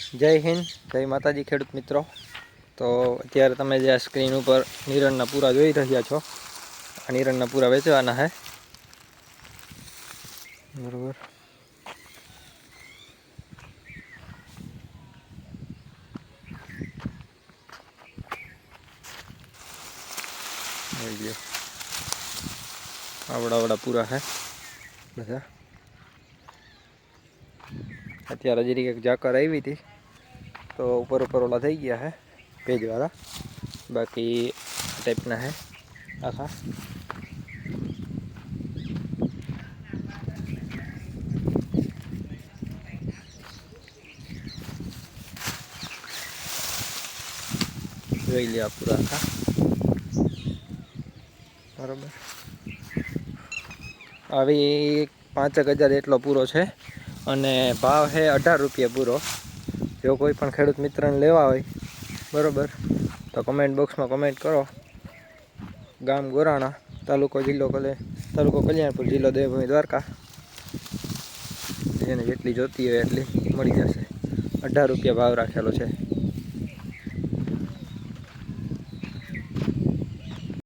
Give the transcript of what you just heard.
જય હિન્દ, જય માતાજી ખેડૂત મિત્રો। તો અત્યારે તમે જે આ સ્ક્રીન ઉપર નિરણના પૂરા જોઈ રહ્યા છો, આ નિરણના પૂરા વેચવાના છે, બરોબર। આવડા પૂરા છે બધા। અત્યારે જરીક એક ઝાકર આવી હતી તો ઉપર ઓલા થઈ ગયા છે પેજવાળા, બાકી આ ટાઈપના છે આખા। જોઈ લે આ પૂરા આખા, બરોબર। આવી 5,000 એટલો પૂરો છે અને ભાવ છે 18 રૂપિયા પૂરો। જો કોઈ પણ ખેડૂત મિત્રને લેવા હોય બરોબર તો કમેન્ટ બોક્સમાં કમેન્ટ કરો। ગામ ગોરાણા, તાલુકો કલ્યાણપુર, જિલ્લો દેવભૂમિ દ્વારકા। જેને જેટલી જોતી હોય એટલી મળી જશે। 18 રૂપિયા ભાવ રાખેલો છે।